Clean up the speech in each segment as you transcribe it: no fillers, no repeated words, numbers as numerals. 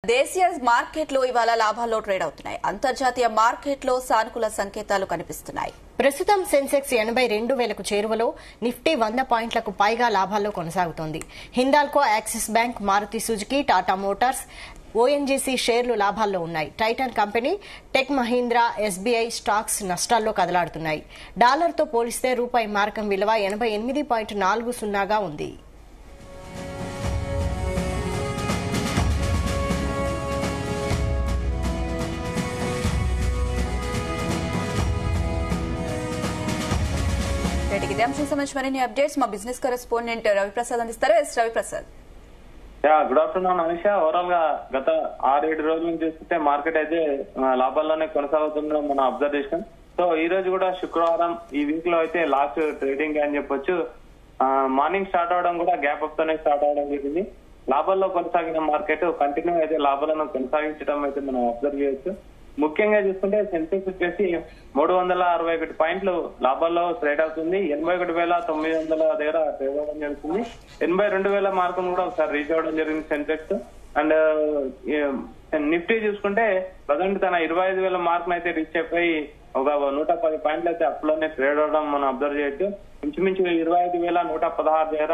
దేశీయ మార్కెట్లో ఇవాళ లాభాల్లో ట్రేడ్ అవుతున్నాయి. అంతర్జాతీయ మార్కెట్లో సానుకూల సంకేతాలు కనిపిస్తున్నాయి. ప్రస్తుతం సెన్సెక్స్ 82,000కు చేరువలో, నిఫ్టీ 100 పాయింట్లకు పైగా లాభాల్లో కొనసాగుతోంది. Hindalco, Axis Bank, Maruti Suzuki, Tata Motors, ONGC షేర్లు లాభాల్లో ఉన్నాయి. Titan Company, Tech Mahindra, SBI stocks నష్టాల్లో కదలాడుతున్నాయి. డాలర్తో పోలిస్తే రూపాయి మారకం విలువ 88.40గా ఉంది. ఇదే అంశం సంబంధించి మరిన్ని అప్డేట్స్ మా బిజినెస్ కరెస్పాండెంట్ రవిప్రసాద్ అందిస్తారు. Ravi Prasad. Good afternoon Anisha. Overall గా గత 6-7 రోజుల నుంచి చూస్తుంటే మార్కెట్ అయితే లాభాల్లోనే కొనసాగుతుందని మనం అబ్జర్వ్ చేసాం. సో ఈ రోజు కూడా శుక్రవారం ఈ వీక్ లో అయితే లాస్ట్ ట్రేడింగ్ అని చెప్పొచ్చు. మార్నింగ్ స్టార్ట్ అవడం కూడా గ్యాప్ అప్ తోనే స్టార్ట్ అవడం జరిగింది. లాభాల్లో కొనసాగిన మార్కెట్ కంటిన్యూ అయితే లాభాలను కొనసాగించడం అయితే మనం అబ్జర్వ్ చేయొచ్చు. ముఖ్యంగా చూసుకుంటే సెన్సెక్స్ వచ్చేసి 361 పాయింట్లు లాభాల్లో ట్రేడ్ అవుతుంది. 81,900 దగ్గర ట్రేడ్ అవ్వడం జరుగుతుంది. 82,000 మార్కును కూడా ఒకసారి రీచ్ అవ్వడం జరిగింది సెన్సెక్స్. అండ్ నిఫ్టీ చూసుకుంటే ప్రజెంట్ తన 25,000 మార్కును అయితే రీచ్ అయిపోయి ఒక 110 పాయింట్లు అయితే అప్లోనే ట్రేడ్ అవడం మనం అబ్జర్వ్ చేయొచ్చు. ఇంచుమించు 25,116 దగ్గర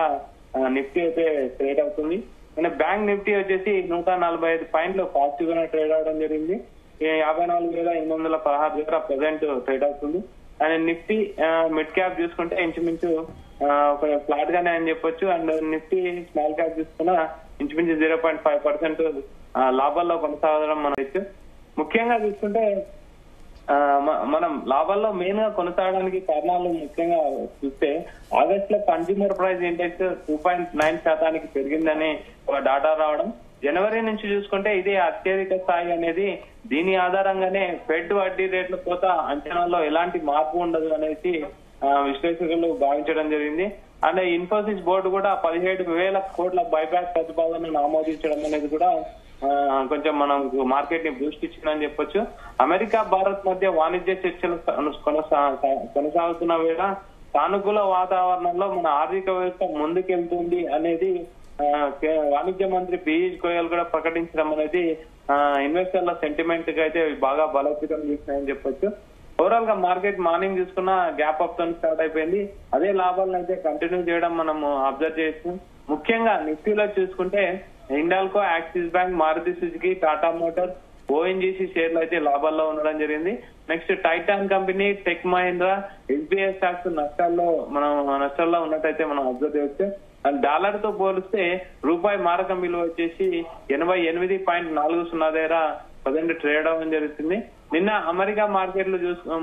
నిఫ్టీ అయితే ట్రేడ్ అవుతుంది. అండ్ బ్యాంక్ నిఫ్టీ వచ్చేసి 145 పాయింట్లు పాజిటివ్ గానే ట్రేడ్ అవడం జరిగింది. 54,816 దగ్గర ప్రజెంట్ ట్రేడ్ అవుతుంది. అండ్ నిఫ్టీ మిడ్ క్యాప్ చూసుకుంటే ఇంచుమించు ఒక ఫ్లాట్ గానే అని చెప్పొచ్చు. అండ్ నిఫ్టీ స్మాల్ క్యాప్ చూసుకున్నా ఇంచుమించు 0.5% లాభాల్లో కొనసాగడం మనం వచ్చు. ముఖ్యంగా చూసుకుంటే మనం లాభాల్లో మెయిన్ గా కొనసాగడానికి కారణాలు ముఖ్యంగా చూస్తే ఆగస్ట్ లో కన్స్యూమర్ ప్రైస్ ఇండెక్స్ 2.9% పెరిగిందని ఒక డాటా రావడం. జనవరి నుంచి చూసుకుంటే ఇదే అత్యధిక స్థాయి అనేది. దీని ఆధారంగానే ఫెడ్ వడ్డీ రేట్ల కోత అంచనాల్లో ఎలాంటి మార్పు ఉండదు అనేసి విశ్లేషకులు భావించడం జరిగింది. అండ్ ఇన్ఫోసిస్ బోర్డు కూడా 17,000 కోట్ల బైబ్యాక్ ప్రతిపాదనను ఆమోదించడం అనేది కూడా కొంచెం మనం మార్కెట్ ని బూస్ట్ ఇచ్చిందని చెప్పొచ్చు. అమెరికా, భారత్ మధ్య వాణిజ్య చర్చలు కొనసాగుతున్న వేళ సానుకూల వాతావరణంలో మన ఆర్థిక వ్యవస్థ ముందుకెళ్తుంది అనేది వాణిజ్య మంత్రి పీయూష్ గోయల్ కూడా ప్రకటించడం అనేది ఇన్వెస్టర్ల సెంటిమెంట్ గా అయితే బాగా బలోపేతం చేసినాయని చెప్పొచ్చు. ఓవరాల్ గా మార్కెట్ మార్నింగ్ చూసుకున్న గ్యాప్ అప్ తో స్టార్ట్ అయిపోయింది. అదే లాభాలను అయితే కంటిన్యూ చేయడం మనం అబ్జర్వ్ చేస్తాం. ముఖ్యంగా నిఫ్టీలో చూసుకుంటే Hindalco, Axis Bank, Maruti Suzuki, Tata Motors, ONGC షేర్లు అయితే లాభాల్లో ఉండడం జరిగింది. Next Titan Company, Tech Mahindra, SBI stocks నష్టాల్లో ఉన్నట్టయితే మనం అబ్జర్వ్ చేయొచ్చు. అండ్ డాలర్ తో పోలిస్తే రూపాయి మారకం విలువ వచ్చేసి 88.40 దగ్గర ప్రజెంట్ ట్రేడ్ అవ్వడం జరుగుతుంది. నిన్న అమెరికా మార్కెట్లు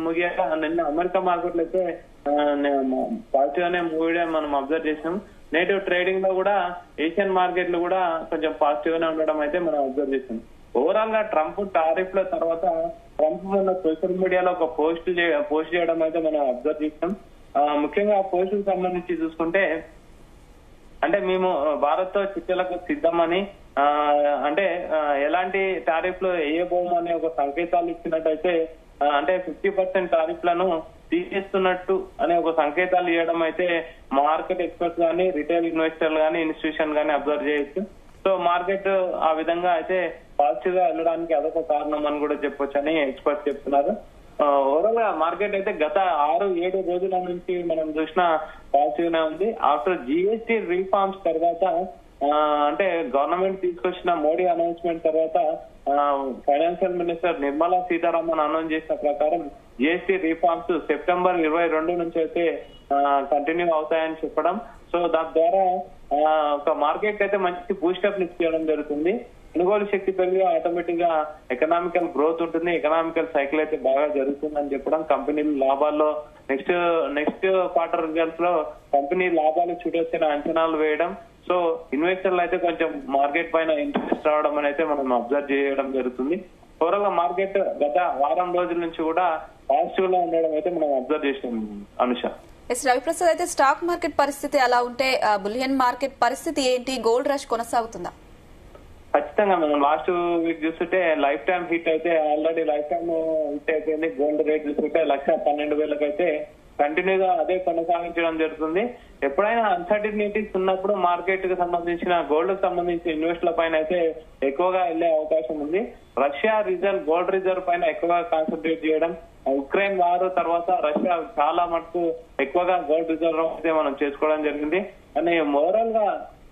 ముగియాక నిన్న అమెరికా మార్కెట్లు అయితే పాజిటివ్ గానే మూవ్ మనం అబ్జర్వ్ చేసాం. నేటివ్ ట్రేడింగ్ లో కూడా ఏషియన్ మార్కెట్లు కూడా కొంచెం పాజిటివ్ గానే ఉండడం అయితే మనం అబ్జర్వ్ చేసాం. ఓవరాల్ గా ట్రంప్ టారిఫ్ ల తర్వాత ట్రంప్ మన సోషల్ మీడియాలో ఒక పోస్ట్ చేయడం అయితే మనం అబ్జర్వ్ చేసాం. ముఖ్యంగా ఆ పోస్ట్ కు సంబంధించి చూసుకుంటే అంటే మేము భారత్ తో చర్చలకు సిద్ధమని అంటే ఎలాంటి టారిఫ్ లు వేయబోము అనే ఒక సంకేతాలు ఇచ్చినట్టయితే అంటే 50% టారిఫ్లను తీసేస్తున్నట్టు అనే ఒక సంకేతాలు ఇవ్వడం అయితే మార్కెట్ ఎక్స్పర్ట్స్ గానీ, రిటైల్ ఇన్వెస్టర్లు గానీ, ఇన్స్టిట్యూషన్ గానీ అబ్జర్వ్ చేయొచ్చు. సో మార్కెట్ ఆ విధంగా అయితే పాజిటివ్ గా వెళ్ళడానికి అదొక కారణం అని కూడా చెప్పొచ్చు అని ఎక్స్పర్ట్స్ చెప్తున్నారు. ఓవరాల్ గా మార్కెట్ అయితే గత 6-7 రోజుల నుంచి మనం చూసిన పాజిటివ్ గా ఉంది. ఆఫ్టర్ జిఎస్టీ రీఫార్మ్స్ తర్వాత అంటే గవర్నమెంట్ తీసుకొచ్చిన మోడీ అనౌన్స్మెంట్ తర్వాత financial minister Nirmala Sitharaman announce చేసిన ప్రకారం జిఎస్టీ రీఫార్మ్స్ సెప్టెంబర్ 22 నుంచి అయితే కంటిన్యూ అవుతాయని చెప్పడం. సో దాని ద్వారా ఒక మార్కెట్ అయితే మంచి బూస్టప్ ఇచ్చేయడం జరుగుతుంది. కొనుగోలు శక్తి పెరిగి ఆటోమేటిక్ గా ఎకనామికల్ గ్రోత్ ఉంటుంది. ఎకనామికల్ సైకిల్ అయితే బాగా జరుగుతుందని చెప్పడం. కంపెనీలు లాభాల్లో నెక్స్ట్ క్వార్టర్ రిజల్ట్స్ లో కంపెనీ లాభాలు చూడొచ్చిన అంచనాలు వేయడం. సో ఇన్వెస్టర్లు అయితే కొంచెం మార్కెట్ పైన ఇంట్రెస్ట్ రావడం అని అయితే మనం అబ్జర్వ్ చేయడం జరుగుతుంది. ఓవరాల్ గా మార్కెట్ గత వారం రోజుల నుంచి కూడా పాజిటివ్ లో ఉండడం అయితే మనం అబ్జర్వ్ చేసాం అనుష. రవిప్రసాద్, అయితే స్టాక్ మార్కెట్ పరిస్థితి అలా ఉంటే బులియన్ మార్కెట్ పరిస్థితి ఏంటి? గోల్డ్ రష్ కొనసాగుతుందా? ఖచ్చితంగా మనం లాస్ట్ వీక్ చూస్తుంటే లైఫ్ టైమ్ హిట్ అయితే ఆల్రెడీ లైఫ్ టైమ్ హిట్ అయిపోయింది. గోల్డ్ రేట్ చూస్తుంటే 112,000 అయితే కంటిన్యూగా అదే కొనసాగించడం జరుగుతుంది. ఎప్పుడైనా అన్సర్టినిటీస్ ఉన్నప్పుడు మార్కెట్ కి సంబంధించిన గోల్డ్ కు సంబంధించిన ఇన్వెస్ట్ల పైన అయితే ఎక్కువగా వెళ్లే అవకాశం ఉంది. రష్యా రిజర్వ్ గోల్డ్ రిజర్వ్ పైన ఎక్కువగా కాన్సన్ట్రేట్ చేయడం, ఉక్రెయిన్ వార్ తర్వాత రష్యా చాలా మటుకు ఎక్కువగా గోల్డ్ రిజర్వ్ అయితే మనం చేసుకోవడం జరిగింది. అని ఓవరాల్ గా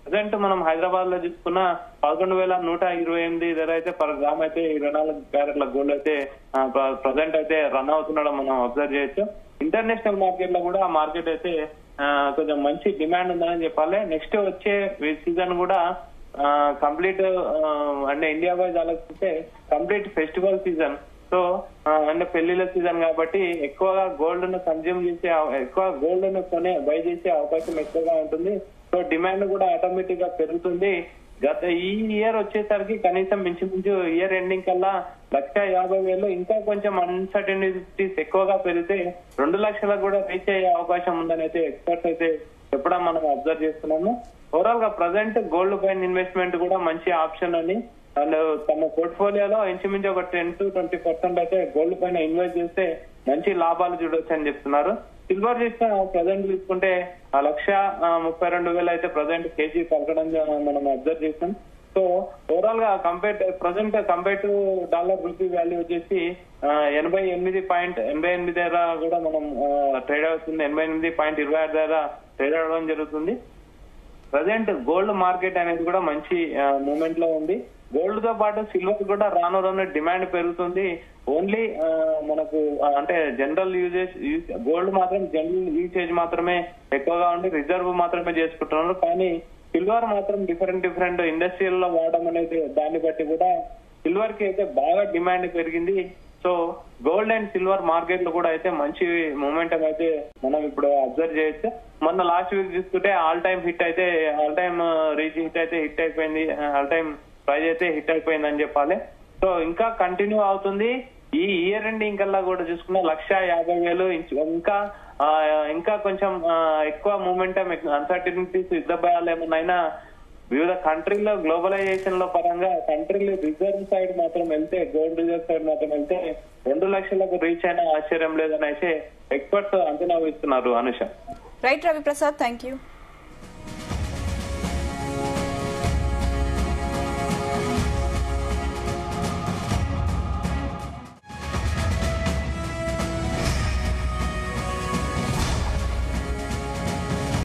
ప్రజెంట్ మనం హైదరాబాద్ లో చూసుకున్న 11,128 ధర అయితే పర్ గ్రామ్ అయితే 24 క్యారెట్ల గోల్డ్ అయితే ప్రజెంట్ అయితే రన్ అవుతుండడం మనం అబ్జర్వ్ చేయొచ్చు. ఇంటర్నేషనల్ మార్కెట్ లో కూడా ఆ మార్కెట్ అయితే కొంచెం మంచి డిమాండ్ ఉందని చెప్పాలి. నెక్స్ట్ వచ్చే సీజన్ కూడా కంప్లీట్ అంటే ఇండియా వైజ్ ఆలోచిస్తే కంప్లీట్ ఫెస్టివల్ సీజన్. సో అంటే పెళ్లిళ్ళ సీజన్ కాబట్టి ఎక్కువగా గోల్డ్ ను కన్జ్యూమ్ చేసే ఎక్కువ గోల్డ్ ను బై చేసే అవకాశం ఎక్కువగా ఉంటుంది. సో డిమాండ్ కూడా ఆటోమేటిక్ గా పెరుగుతుంది. గత ఈ ఇయర్ వచ్చేసరికి కనీసం మించుమించు ఇయర్ ఎండింగ్ కల్లా 1,50,000 ఇంకా కొంచెం అన్సర్టనిటీస్ ఎక్కువగా పెరిగితే 2 లక్షలకు కూడా రీచ్ అయ్యే అవకాశం ఉందని అయితే ఎక్స్పర్ట్స్ అయితే చెప్పడం మనం అబ్జర్వ్ చేస్తున్నాము. ఓవరాల్ గా ప్రజెంట్ గోల్డ్ పైన ఇన్వెస్ట్మెంట్ కూడా మంచి ఆప్షన్ అని అండ్ తమ పోర్ట్ఫోలియోలో ఇంచుమించు ఒక 10 to 20% అయితే గోల్డ్ పైన ఇన్వెస్ట్ చేస్తే మంచి లాభాలు చూడొచ్చు అని చెప్తున్నారు. సిల్వర్ చూస్తే ప్రజెంట్ తీసుకుంటే 1,32,000 అయితే ప్రజెంట్ కేజీ పలకడం మనం అబ్జర్వ్ చేస్తాం. సో ఓవరాల్ గా present compare to dollar rupee value వచ్చేసి 88.88 దగ్గర కూడా మనం ట్రేడ్ అవుతుంది. 88.26 దగ్గర ట్రేడ్ అవడం జరుగుతుంది. ప్రజెంట్ గోల్డ్ మార్కెట్ అనేది కూడా మంచి మూమెంట్ లో ఉంది. గోల్డ్ తో పాటు సిల్వర్ కూడా రాను డిమాండ్ పెరుగుతుంది. ఓన్లీ మనకు అంటే జనరల్ గోల్డ్ మాత్రం జనరల్ యూసేజ్ మాత్రమే ఎక్కువగా ఉండి రిజర్వ్ మాత్రమే చేసుకుంటున్నారు. కానీ సిల్వర్ మాత్రం డిఫరెంట్ ఇండస్ట్రియల్ లో వాడడం అనేది దాన్ని బట్టి కూడా సిల్వర్ కి అయితే బాగా డిమాండ్ పెరిగింది. So gold and silver market లో కూడా అయితే మంచి మూమెంటం అయితే మనం ఇప్పుడు అబ్జర్వ్ చేయొచ్చు. మొన్న లాస్ట్ వీక్ చూసుకుంటే ఆల్ టైమ్ రీచ్ హిట్ అయిపోయింది. ఆల్ టైమ్ ప్రైజ్ అయితే హిట్ అయిపోయింది అని చెప్పాలి. సో ఇంకా కంటిన్యూ అవుతుంది. ఈ ఇయర్ ఎండింగ్ కల్లా కూడా చూసుకున్న 1,50,000 ఇంకా కొంచెం ఎక్కువ మూమెంటం అన్సర్టనిటీస్ యుద్ధ భయాలు ఏమన్నా వివిధ కంట్రీలో గ్లోబలైజేషన్ లో పరంగా కంట్రీలు రిజర్వ్ సైడ్ మాత్రం వెళ్తే గోల్డ్ రిజర్వ్ సైడ్ మాత్రం వెళ్తే 2 లక్షలకు రీచ్ అయినా ఆశ్చర్యం లేదని అయితే ఎక్స్పర్ట్స్ అంచనా వేస్తున్నారు. Anusha. Right Ravi Prasad, thank you.